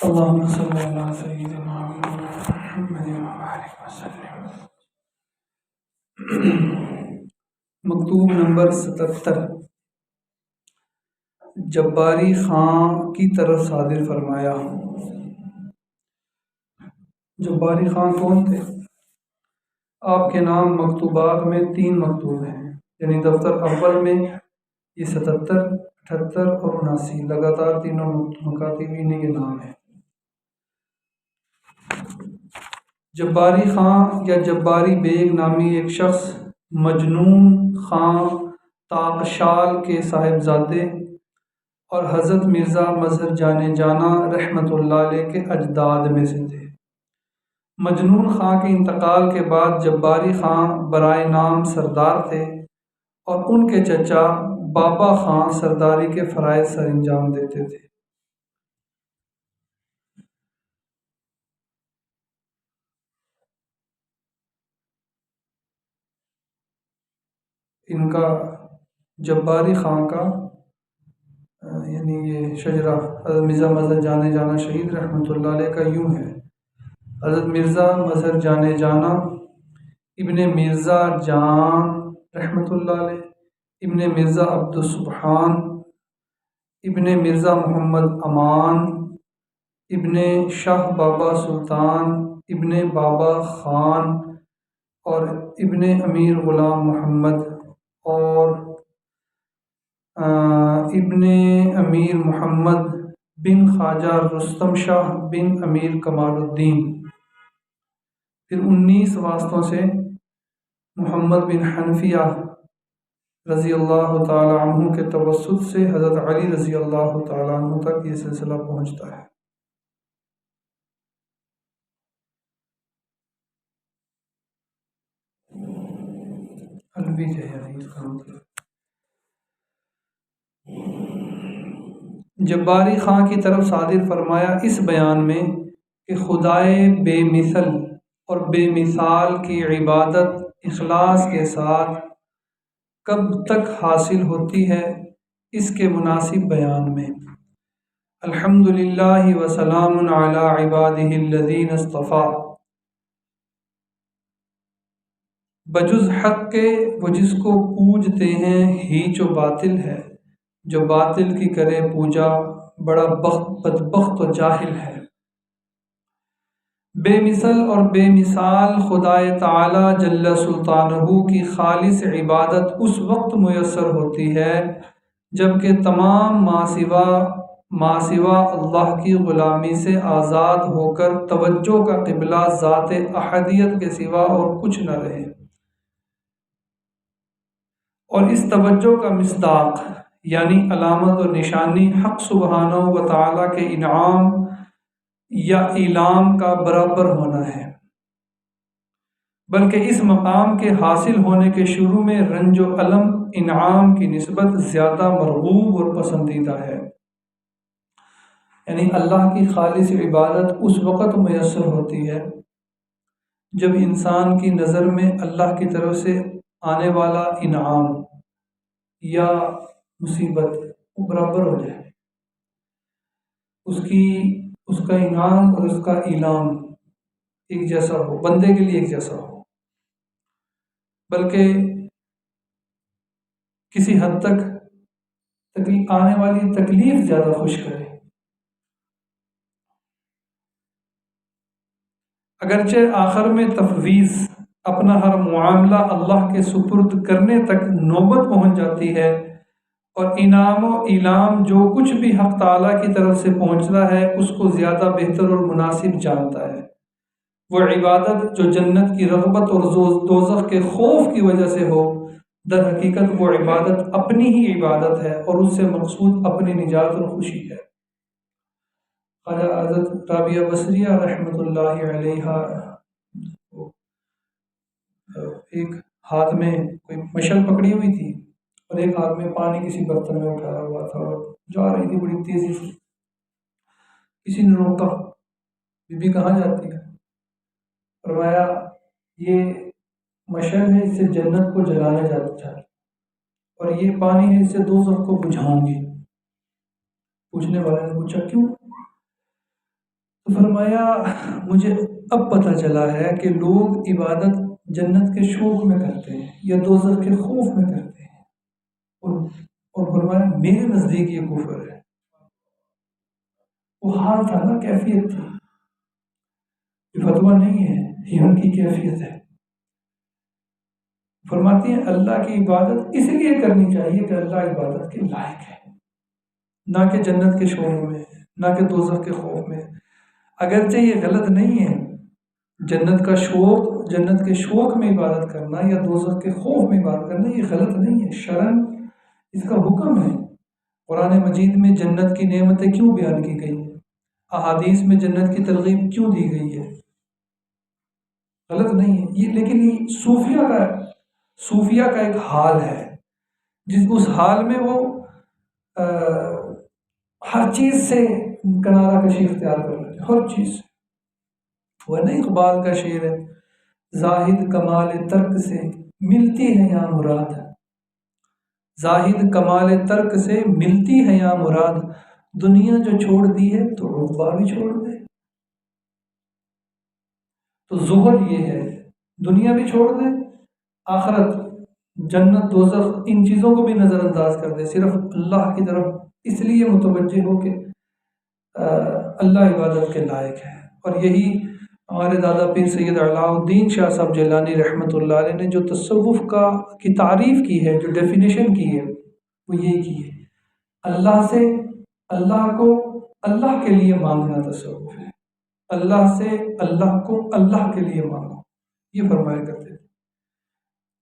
اللهم صل على سيدنا محمد وبارك وسلم۔ مکتوب نمبر 77 جباری خان کی طرف صادر فرمایا۔ جباری خان کون تھے؟ آپ کے نام مکتوبات میں 3 مکتوب ہیں، یعنی دفتر اول میں یہ 77، 78 اور 79 لگاتار تینوں مکاتبین کے نام ہیں۔ جباری خان یا جباری بیگ نامی ایک شخص مجنون خان تاقشال کے صاحبزادے اور حضرت مرزا مظہر جانے جانا رحمۃ اللہ علیہ کے اجداد میں سے تھے۔ مجنون خان کے انتقال کے بعد جباری خان برائے نام سردار تھے اور ان کے چچا بابا خان سرداری کے فرائض سر انجام دیتے تھے۔ ان کا جباری خان کا یعنی یہ شجرہ حضرت مرزا مظہر جانے جانا شہید رحمۃ اللہ علیہ کا یوں ہے: حضرت مرزا مظہر جانے جانا ابن مرزا جان رحمۃ اللہ علیہ، ابن مرزا عبد السبحان، ابن مرزا محمد امان، ابن شاہ بابا سلطان، ابن بابا خان اور ابن امیر غلام محمد اور ابن امیر محمد بن خواجہ رستم شاہ بن امیر کمال الدین۔ پھر 19 واسطوں سے محمد بن حنفیہ رضی اللہ تعالی عنہ کے توسط سے حضرت علی رضی اللہ تعالی عنہ تک یہ سلسلہ پہنچتا ہے۔ الوی ہے یعنی اس کا مطلب۔ جباری خان کی طرف صادر فرمایا اس بیان میں کہ خدائے بے مثل اور بے مثال کی عبادت اخلاص کے ساتھ کب تک حاصل ہوتی ہے، اس کے مناسب بیان میں الحمدللہ وسلام علی عبادہ الذین اصطفیٰ، بجز حق کے وہ جس کو پوجتے ہیں ہیچ و باطل ہے، جو باطل کی کرے پوجا بڑا بدبخت و جاہل ہے۔ بے مثل اور بے مثال خدائے تعالی جل سلطانہ کی خالص عبادت اس وقت میسر ہوتی ہے جبکہ تمام ما سوا اللہ کی غلامی سے آزاد ہو کر توجہ کا قبلہ ذات احدیت کے سوا اور کچھ نہ رہے، اور اس توجہ کا مصداق یعنی علامت و نشانی حق سبحانہ و تعالیٰ کے انعام یا اعلام کا برابر ہونا ہے، بلکہ اس مقام کے حاصل ہونے کے شروع میں رنج و الم انعام کی نسبت زیادہ مرغوب اور پسندیدہ ہے۔ یعنی اللہ کی خالص عبادت اس وقت میسر ہوتی ہے جب انسان کی نظر میں اللہ کی طرف سے آنے والا انعام یا مصیبت برابر ہو جائے، اس کا انعام اور اس کا اعلام ایک جیسا ہو، بندے کے لیے ایک جیسا ہو، بلکہ کسی حد تک آنے والی تکلیف زیادہ خوش کرے۔ اگرچہ آخر میں تفویض اپنا ہر معاملہ اللہ کے سپرد کرنے تک نوبت پہنچ جاتی ہے، اور انعام و اعلام جو کچھ بھی حق تعالیٰ کی طرف سے پہنچتا ہے اس کو زیادہ بہتر اور مناسب جانتا ہے۔ وہ عبادت جو جنت کی رغبت اور دوزخ کے خوف کی وجہ سے ہو، در حقیقت وہ عبادت اپنی ہی عبادت ہے اور اس سے مقصود اپنی نجات اور خوشی ہے۔ خواجہ حضرت رابعہ بصریہ رحمۃ اللہ علیہ ایک ہاتھ میں کوئی مشل پکڑی ہوئی تھی اور ایک ہاتھ میں پانی کسی برتن میں اٹھایا ہوا تھا اور جا رہی تھی بڑی تیزی سے۔ کسی نے روکا، بی بی کہاں جاتی ہے؟ فرمایا یہ مشل ہے، اس سے جنت کو جلانے جاتا ہے، اور یہ پانی ہے، اس سے دوزخ کو بجھاؤں گی۔ پوچھنے والے نے پوچھا کیوں؟ تو فرمایا مجھے اب پتہ چلا ہے کہ لوگ عبادت جنت کے شوق میں کرتے ہیں یا دوزخ کے خوف میں کرتے ہیں، اور فرمایا میرے نزدیک یہ کفر ہے۔ وہ حال تھا نا، کیفیت تھی، یہ فتویٰ نہیں ہے، یہ ان کی کیفیت ہے۔ فرماتی ہیں اللہ کی عبادت اس لیے کرنی چاہیے کہ اللہ عبادت کے لائق ہے، نہ کہ جنت کے شوق میں، نہ کہ دوزخ کے خوف میں۔ اگرچہ یہ غلط نہیں ہے، جنت کا شوق، جنت کے شوق میں عبادت کرنا یا دوزخ کے خوف میں عبادت کرنا یہ غلط نہیں ہے، شرعاً اس کا حکم ہے۔ قرآن مجید میں جنت کی نعمتیں کیوں بیان کی گئی، احادیث میں جنت کی ترغیب کیوں دی گئی ہے، غلط نہیں ہے یہ۔ لیکن یہ صوفیہ کا ایک حال ہے، اس حال میں وہ ہر چیز سے کنارہ کشی اختیار کر لیتے، ہر چیز سے۔ وہ نہیں اقبال کا شعر ہے، زاہد کمال ترک سے ملتی ہے یا مراد، زاہد کمال ترک سے ملتی ہے یا مراد، دنیا جو چھوڑ دی ہے تو عقبا بھی چھوڑ دے۔ تو زہد یہ ہے، دنیا بھی چھوڑ دے، آخرت، جنت، دوزخ، ان چیزوں کو بھی نظر انداز کر دے، صرف اللہ کی طرف اس لیے متوجہ ہو کہ اللہ عبادت کے لائق ہے۔ اور یہی ہمارے دادا پیر سید علاء الدین شاہ صاحب جیلانی رحمۃ اللہ علیہ نے جو تصوف کی تعریف کی ہے، جو ڈیفینیشن کی ہے، وہ یہی کی ہے، اللہ سے اللہ کو اللہ کے لیے مانگنا تصوف ہے، اللہ سے اللہ کو اللہ کے لیے مانگو، یہ فرمایا کرتے تھے۔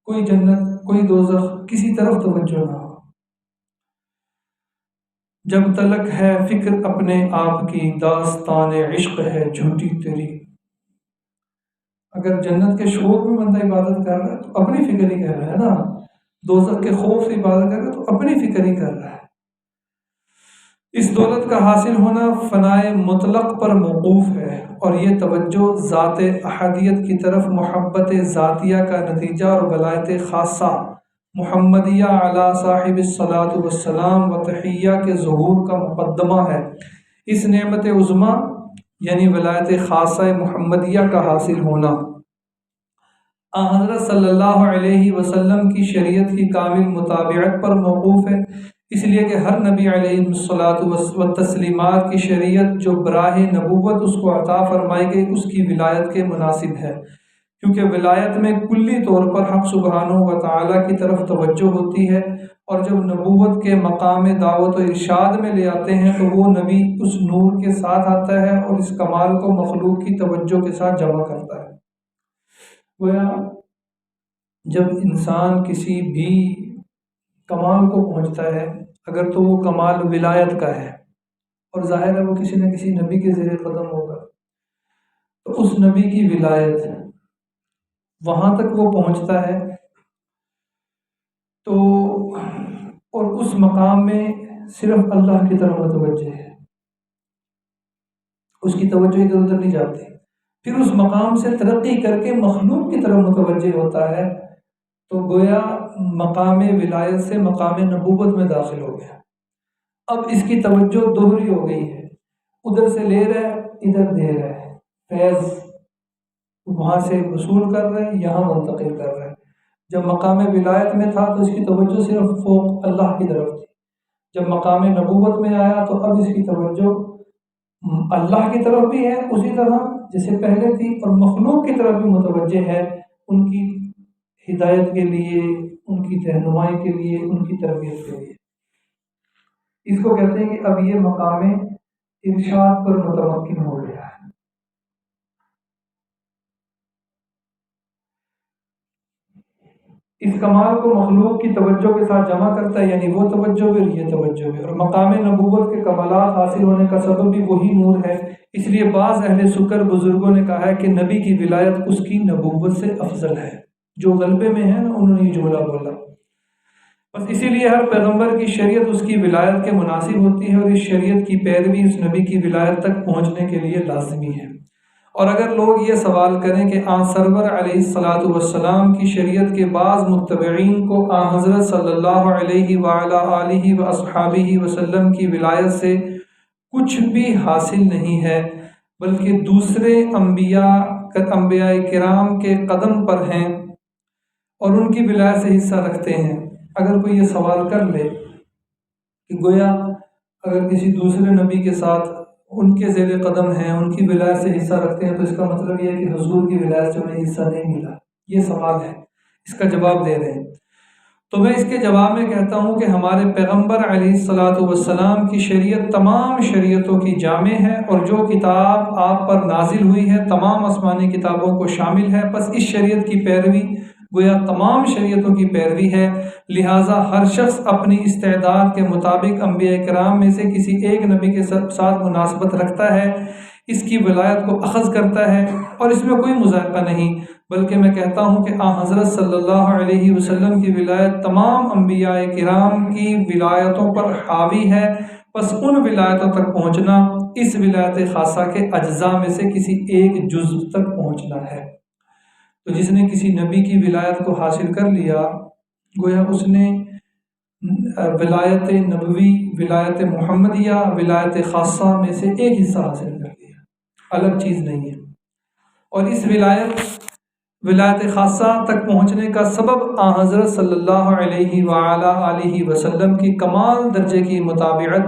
کوئی جنت، کوئی دوزخ، کسی طرف توجہ نہ ہو، جب تلک ہے فکر اپنے آپ کی، داستان عشق ہے جھوٹی تیری۔ اگر جنت کے شوق میں بندہ عبادت کر رہا ہے تو اپنی فکر ہی کر رہا ہے نا، دوزخ کے خوف سے عبادت کر رہا ہے تو اپنی فکر ہی کر رہا ہے۔ اس دولت کا حاصل ہونا فنائے مطلق پر موقوف ہے، اور یہ توجہ ذات احدیت کی طرف محبت ذاتیہ کا نتیجہ اور ولایت خاصہ محمدیہ علی صاحب الصلاۃ والسلام و تحیہ کے ظہور کا مقدمہ ہے۔ اس نعمت عظمیٰ یعنی ولایت خاصہ محمدیہ کا حاصل ہونا حضرت صلی اللہ علیہ وسلم کی شریعت کی کامل مطابعت پر موقوف ہے، اس لیے کہ ہر نبی علیہ الصلاۃ والتسلیمات کی شریعت جو براہ نبوت اس کو عطا فرمائی گئی اس کی ولایت کے مناسب ہے، کیونکہ ولایت میں کلی طور پر حق سبحانہ و تعالیٰ کی طرف توجہ ہوتی ہے، اور جب نبوت کے مقام دعوت و ارشاد میں لے آتے ہیں تو وہ نبی اس نور کے ساتھ آتا ہے اور اس کمال کو مخلوق کی توجہ کے ساتھ جمع کرتا ہے۔ گویا جب انسان کسی بھی کمال کو پہنچتا ہے، اگر تو وہ کمال ولایت کا ہے، اور ظاہر ہے وہ کسی نہ کسی نبی کے زیر قدم ہوگا، تو اس نبی کی ولایت وہاں تک وہ پہنچتا ہے، تو اور اس مقام میں صرف اللہ کی طرف متوجہ ہے، اس کی توجہ ادھر ادھر نہیں جاتی، پھر اس مقام سے ترقی کر کے مخلوق کی طرف متوجہ ہوتا ہے، تو گویا مقام ولایت سے مقام نبوت میں داخل ہو گیا۔ اب اس کی توجہ دوہری ہو گئی ہے، ادھر سے لے رہا ہے، ادھر دے رہا ہے، فیض وہاں سے وصول کر رہا ہے، یہاں منتقل کر رہا ہے۔ جب مقام ولایت میں تھا تو اس کی توجہ صرف فوق اللہ کی طرف تھی، جب مقام نبوت میں آیا تو اب اس کی توجہ اللہ کی طرف بھی ہے اسی طرح جیسے پہلے تھی، اور مخلوق کی طرف بھی متوجہ ہے، ان کی ہدایت کے لیے، ان کی رہنمائی کے لیے، ان کی تربیت کے لیے۔ اس کو کہتے ہیں کہ اب یہ مقام ارشاد پر متمکن ہو گیا ہے۔ اس کمال کو مخلوق کی توجہ کے ساتھ جمع کرتا ہے، یعنی وہ توجہ بھی اور یہ توجہ بھی، اور مقام نبوت کے کمالات حاصل ہونے کا سبب بھی وہی نور ہے۔ اس لیے بعض اہل سکر بزرگوں نے کہا ہے کہ نبی کی ولایت اس کی نبوت سے افضل ہے۔ جو غلبے میں ہے نا انہوں نے یہ جملہ بولا، بس اسی لیے ہر پیغمبر کی شریعت اس کی ولایت کے مناسب ہوتی ہے، اور اس شریعت کی پیروی اس نبی کی ولایت تک پہنچنے کے لیے لازمی ہے۔ اور اگر لوگ یہ سوال کریں کہ آن سرور علیہ الصلاۃ والسلام کی شریعت کے بعض متبعین کو آن حضرت صلی اللہ علیہ وعلیٰ آلہ و اصحابہ وسلم کی ولایت سے کچھ بھی حاصل نہیں ہے، بلکہ دوسرے انبیاء کرام کے قدم پر ہیں اور ان کی ولایت سے حصہ رکھتے ہیں۔ اگر کوئی یہ سوال کر لے کہ گویا اگر کسی دوسرے نبی کے ساتھ ان کے زیر قدم ہیں، ان کی ولایت سے حصہ رکھتے ہیں، تو اس کا مطلب یہ ہے کہ حضور کی ولایت سے انہیں حصہ نہیں ملا، یہ سوال ہے، اس کا جواب دے رہے ہیں۔ تو میں اس کے جواب میں کہتا ہوں کہ ہمارے پیغمبر علیہ الصلاۃ والسلام کی شریعت تمام شریعتوں کی جامع ہے، اور جو کتاب آپ پر نازل ہوئی ہے تمام آسمانی کتابوں کو شامل ہے، بس اس شریعت کی پیروی گویا تمام شریعتوں کی پیروی ہے۔ لہٰذا ہر شخص اپنی استعداد کے مطابق انبیاء کرام میں سے کسی ایک نبی کے ساتھ مناسبت رکھتا ہے، اس کی ولایت کو اخذ کرتا ہے، اور اس میں کوئی مذائقہ نہیں، بلکہ میں کہتا ہوں کہ حضرت صلی اللہ علیہ وسلم کی ولایت تمام انبیاء کرام کی ولایتوں پر حاوی ہے، بس ان ولایتوں تک پہنچنا اس ولایت خاصہ کے اجزاء میں سے کسی ایک جزء تک پہنچنا ہے۔ تو جس نے کسی نبی کی ولایت کو حاصل کر لیا، گویا اس نے ولایت نبوی، ولایت محمدیہ، ولایت خاصہ میں سے ایک حصہ حاصل کر لیا، الگ چیز نہیں ہے۔ اور اس ولایت خاصہ تک پہنچنے کا سبب حضرت صلی اللہ علیہ وآلہ آلہ وسلم کی کمال درجے کی مطابعت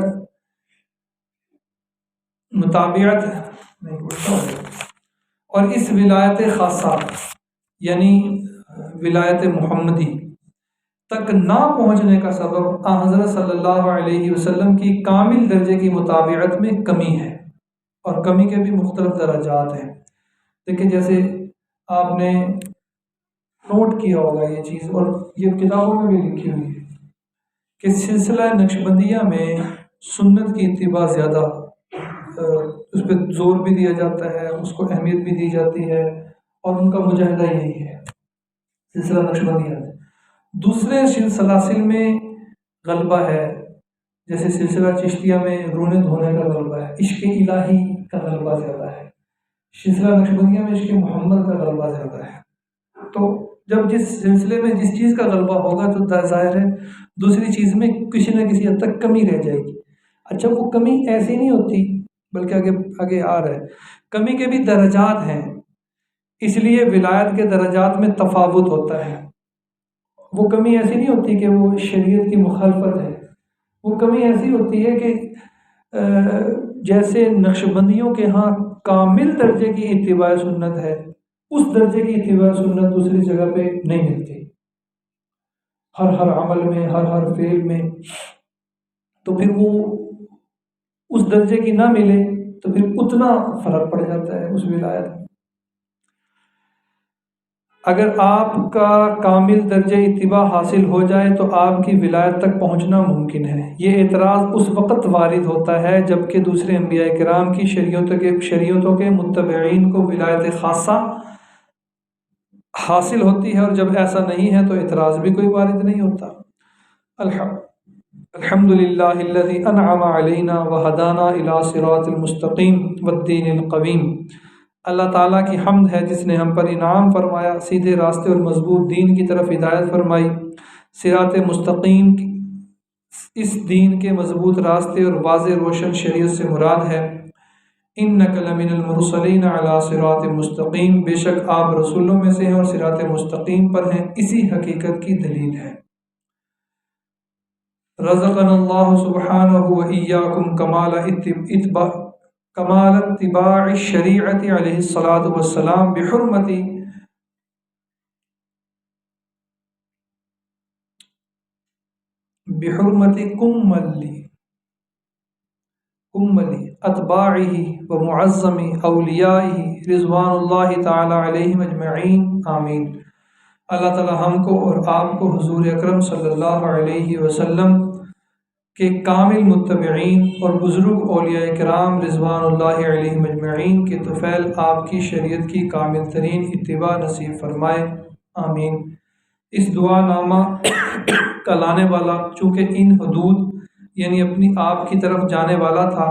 اور اس ولایت خاصہ یعنی ولایت محمدی تک نہ پہنچنے کا سبب حضرت صلی اللہ علیہ وسلم کی کامل درجے کی مطابعت میں کمی ہے، اور کمی کے بھی مختلف درجات ہیں۔ دیکھیں جیسے آپ نے نوٹ کیا ہوگا یہ چیز، اور یہ کتابوں میں بھی لکھی ہوئی ہے کہ سلسلہ نقشبندیہ میں سنت کی اتباع زیادہ، اس پہ زور بھی دیا جاتا ہے، اس کو اہمیت بھی دی جاتی ہے، اور ان کا مجاہدہ یہی ہے سلسلہ نقشبندیہ میں۔ دوسرے سلاسل میں غلبہ ہے، جیسے سلسلہ چشتیہ میں رونے دھونے کا غلبہ ہے، عشق الہی کا غلبہ زیادہ ہے، سلسلہ نقشبندیہ میں عشق محمد کا غلبہ زیادہ ہے۔ تو جب جس سلسلے میں جس چیز کا غلبہ ہوگا تو ظاہر ہے دوسری چیز میں کسی نہ کسی حد تک کمی رہ جائے گی۔ اچھا، وہ کمی ایسی نہیں ہوتی، بلکہ آگے آ رہا ہے، کمی کے بھی درجات ہیں، اس لیے ولایت کے درجات میں تفاوت ہوتا ہے۔ وہ کمی ایسی نہیں ہوتی کہ وہ شریعت کی مخالفت ہے، وہ کمی ایسی ہوتی ہے کہ جیسے نقشبندیوں کے ہاں کامل درجے کی اتباع سنت ہے، اس درجے کی اتباع سنت دوسری جگہ پہ نہیں ملتی، ہر عمل میں، ہر فعل میں۔ تو پھر وہ اس درجے کی نہ ملے تو پھر اتنا فرق پڑ جاتا ہے اس ولایت میں۔ اگر آپ کا کامل درجہ اتباع حاصل ہو جائے تو آپ کی ولایت تک پہنچنا ممکن ہے۔ یہ اعتراض اس وقت وارد ہوتا ہے جبکہ دوسرے انبیاء کرام کی شریعتوں کے متبعین کو ولایت خاصہ حاصل ہوتی ہے، اور جب ایسا نہیں ہے تو اعتراض بھی کوئی وارد نہیں ہوتا۔ الحمد للہ الذی انعم علینا وہدانا الی صراط المستقیم والدین القویم۔ اللہ تعالیٰ کی حمد ہے جس نے ہم پر انعام فرمایا، سیدھے راستے اور مضبوط دین کی طرف ہدایت فرمائی۔ صراط مستقیم اس دین کے مضبوط راستے اور واضح روشن شریعت سے مراد ہے۔ انک لمن المرسلین علی صراط مستقیم، بے شک آپ رسولوں میں سے ہیں اور صراط مستقیم پر ہیں، اسی حقیقت کی دلیل ہے۔ رزقنا اللہ سبحانہ و ایاکم کمال اتباع الشریعت علیہ الصلاۃ والسلام بحرمت کمل اتباعہ و معظم اولیائہ رضوان اللہ تعالی علیہم اجمعین، آمین۔ اللہ تعالی ہم کو اور آپ کو حضور اکرم صلی اللہ علیہ وسلم کے کامل متبعین اور بزرگ اولیاء کرام رضوان اللہ علیہم اجمعین کے طفیل آپ کی شریعت کی کامل ترین اتباع نصیب فرمائے، آمین۔ اس دعا نامہ کا لانے والا چونکہ ان حدود یعنی اپنی آپ کی طرف جانے والا تھا،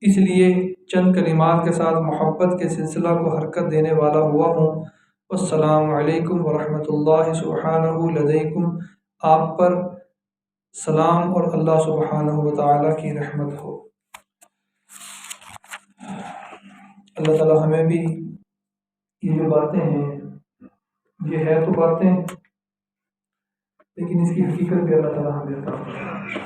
اس لیے چند کلمات کے ساتھ محبت کے سلسلہ کو حرکت دینے والا ہوا ہوں۔ السلام علیکم ورحمۃ اللہ سبحانہ لدیکم، آپ پر سلام اور اللہ سبحانہ وتعالی کی رحمت ہو۔ اللہ تعالیٰ ہمیں بھی یہ جو باتیں ہیں یہ ہے تو باتیں، لیکن اس کی حقیقت بھی اللہ تعالیٰ ہمیں عطا فرمائے۔